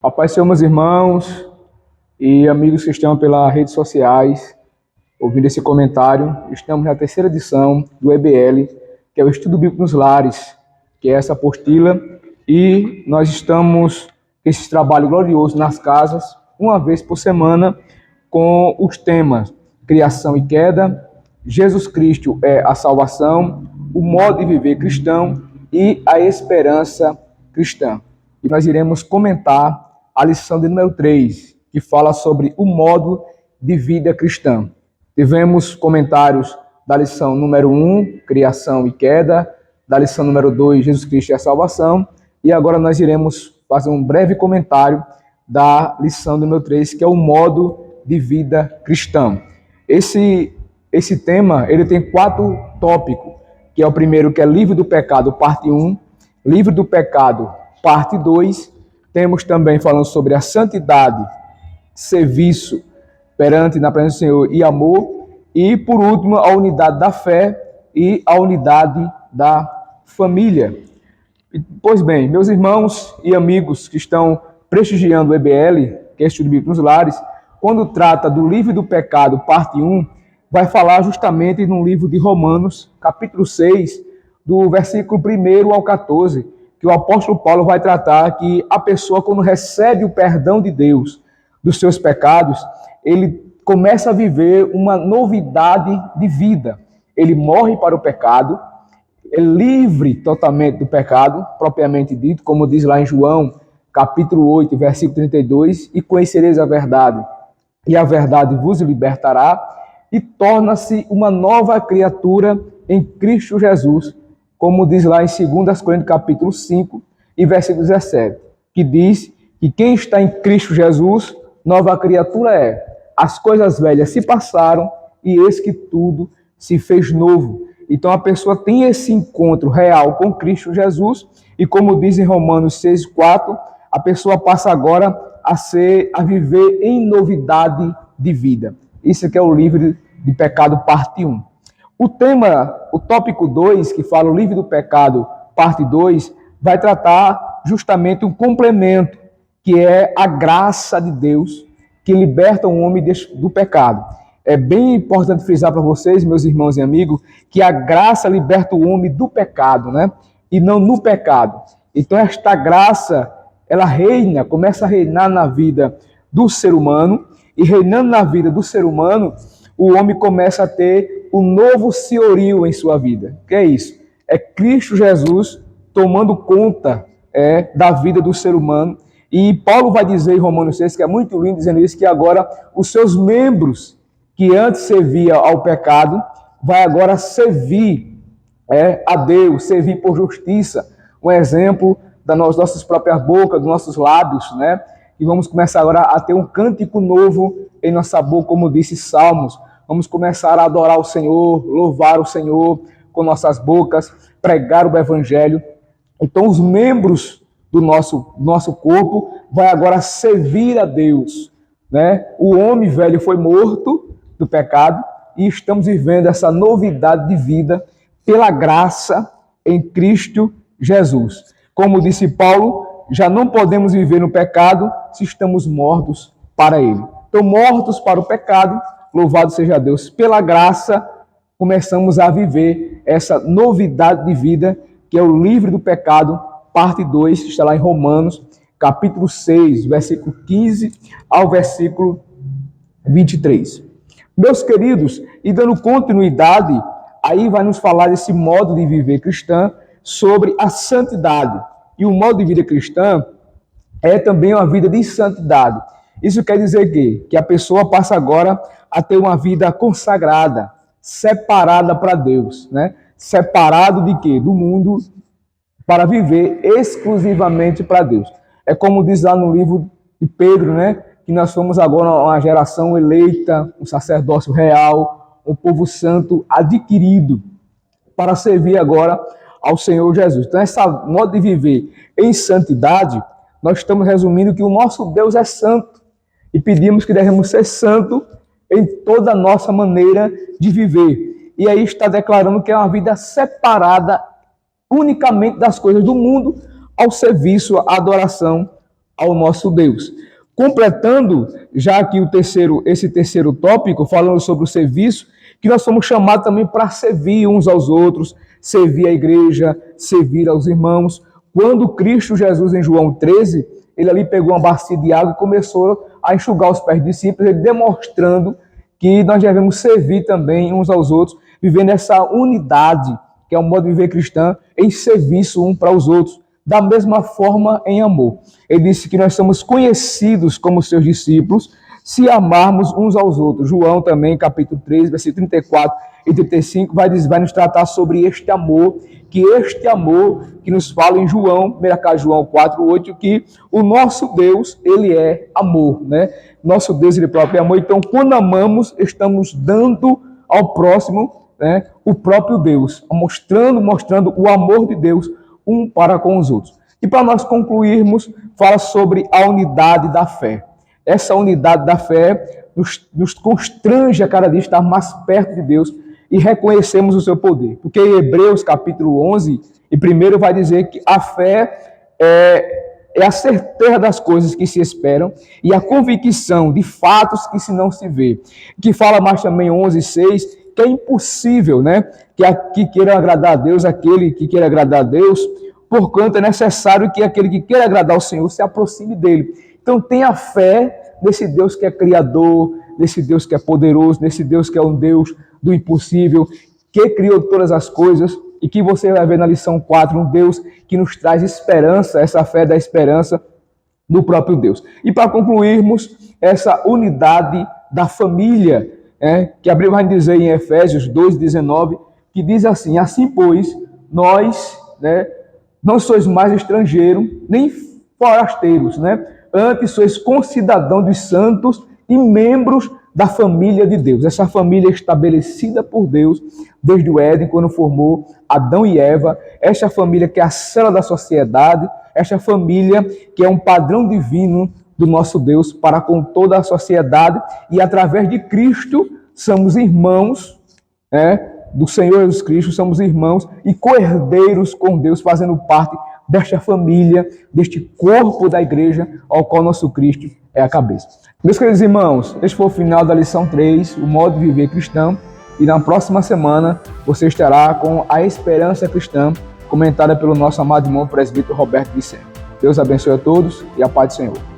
A paz, Senhor, meus irmãos e amigos que estão pelas redes sociais, ouvindo esse comentário. Estamos na terceira edição do EBL, que é o Estudo Bíblico nos Lares, que é essa apostila, e nós estamos com esse trabalho glorioso nas casas, uma vez por semana, com os temas Criação e Queda, Jesus Cristo é a salvação, o modo de viver cristão e a esperança cristã. E nós iremos comentar a lição de número 3, que fala sobre o modo de vida cristã. Tivemos comentários da lição número 1, Criação e Queda, da lição número 2, Jesus Cristo é a salvação, e agora nós iremos fazer um breve comentário da lição número 3, que é o modo de vida cristão. Esse tema, ele tem 4 tópicos, que é o primeiro, que é livre do pecado, parte 1, livre do pecado, parte 2, temos também falando sobre a santidade, serviço perante na presença do Senhor e amor, e por último, a unidade da fé e a unidade da família. Pois bem, meus irmãos e amigos que estão prestigiando o EBL, que é Estudo Bíblico nos Lares, quando trata do livre do pecado, parte 1, vai falar justamente no livro de Romanos, capítulo 6, do versículo 1 ao 14, que o apóstolo Paulo vai tratar que a pessoa, quando recebe o perdão de Deus dos seus pecados, ele começa a viver uma novidade de vida. Ele morre para o pecado, é livre totalmente do pecado, propriamente dito, como diz lá em João, capítulo 8, versículo 32, e conhecereis a verdade, e a verdade vos libertará, e torna-se uma nova criatura em Cristo Jesus, como diz lá em 2 Coríntios capítulo 5 e versículo 17, que diz que quem está em Cristo Jesus, nova criatura é. As coisas velhas se passaram e eis que tudo se fez novo. Então a pessoa tem esse encontro real com Cristo Jesus e, como diz em Romanos 6:4, a pessoa passa agora a viver em novidade de vida. Isso aqui é o livre de pecado, parte 1. O tópico 2, que fala o livre do pecado, parte 2, vai tratar justamente um complemento, que é a graça de Deus, que liberta o homem do pecado. É bem importante frisar para vocês, meus irmãos e amigos, que a graça liberta o homem do pecado, né? E não no pecado. Então esta graça, ela começa a reinar na vida do ser humano, e reinando na vida do ser humano, o homem começa a ter um novo senhorio em sua vida. O que é isso? É Cristo Jesus tomando conta da vida do ser humano. E Paulo vai dizer em Romanos 6, que é muito lindo, dizendo isso, que agora os seus membros, que antes servia ao pecado, vai agora servir a Deus, servir por justiça. Um exemplo das nossas próprias bocas, dos nossos lábios, né? E vamos começar agora a ter um cântico novo em nossa boca, como disse Salmos. Vamos começar a adorar o Senhor, louvar o Senhor com nossas bocas, pregar o Evangelho. Então, os membros do nosso corpo vai agora servir a Deus, né? O homem velho foi morto do pecado e estamos vivendo essa novidade de vida pela graça em Cristo Jesus. Como disse Paulo, já não podemos viver no pecado se estamos mortos para ele. Então, mortos para o pecado, louvado seja Deus, pela graça, começamos a viver essa novidade de vida, que é o livre do pecado, parte 2, está lá em Romanos, capítulo 6, versículo 15 ao versículo 23. Meus queridos, e dando continuidade, aí vai nos falar desse modo de viver cristã, sobre a santidade. E o modo de vida cristã é também uma vida de santidade. Isso quer dizer que a pessoa passa agora a ter uma vida consagrada, separada para Deus, né? Separado de quê? Do mundo, para viver exclusivamente para Deus. É como diz lá no livro de Pedro, né? Que nós somos agora uma geração eleita, um sacerdócio real, um povo santo adquirido para servir agora ao Senhor Jesus. Então, esse modo de viver em santidade, nós estamos resumindo que o nosso Deus é santo e pedimos que devemos ser santo em toda a nossa maneira de viver. E aí está declarando que é uma vida separada unicamente das coisas do mundo, ao serviço, à adoração ao nosso Deus. Completando já aqui esse terceiro tópico, falando sobre o serviço, que nós somos chamados também para servir uns aos outros, servir a igreja, servir aos irmãos. Quando Cristo Jesus, em João 13, ele ali pegou uma bacia de água e começou a enxugar os pés dos discípulos, ele demonstrando que nós devemos servir também uns aos outros, vivendo essa unidade, que é o modo de viver cristão, em serviço um para os outros, da mesma forma em amor. Ele disse que nós somos conhecidos como seus discípulos se amarmos uns aos outros. João também, capítulo 3, versículo 34 e 35, vai nos tratar sobre este amor, que nos fala em João, 1 João 4:8, que o nosso Deus, ele é amor, né? Nosso Deus, ele próprio é amor. Então, quando amamos, estamos dando ao próximo, né, o próprio Deus, mostrando o amor de Deus um para com os outros. E para nós concluirmos, fala sobre a unidade da fé. Essa unidade da fé nos constrange a cada dia estar mais perto de Deus e reconhecemos o seu poder. Porque em Hebreus capítulo 11, e primeiro vai dizer que a fé é a certeza das coisas que se esperam e a convicção de fatos que se não se vê. Que fala mais também 11:6, que é impossível, né, que queira agradar a Deus, aquele que queira agradar a Deus, porquanto é necessário que aquele que queira agradar ao Senhor se aproxime dele. Então tenha fé nesse Deus que é criador, nesse Deus que é poderoso, nesse Deus que é um Deus do impossível, que criou todas as coisas, e que você vai ver na lição 4, um Deus que nos traz esperança, essa fé da esperança no próprio Deus. E para concluirmos, essa unidade da família, que a Bíblia vai dizer em Efésios 2:19, que diz assim: assim, pois, nós, não sois mais estrangeiros, nem forasteiros, antes sois concidadãos dos santos e membros da família de Deus. Essa família estabelecida por Deus desde o Éden, quando formou Adão e Eva. Esta família que é a célula da sociedade, esta família que é um padrão divino do nosso Deus para com toda a sociedade, e através de Cristo somos irmãos, do Senhor Jesus Cristo, somos irmãos e co-herdeiros com Deus, fazendo parte desta família, deste corpo da igreja, ao qual nosso Cristo é a cabeça. Meus queridos irmãos, este foi o final da lição 3, o modo de viver cristão, e na próxima semana você estará com a esperança cristã, comentada pelo nosso amado irmão presbítero Roberto Vicente. Deus abençoe a todos e a paz do Senhor.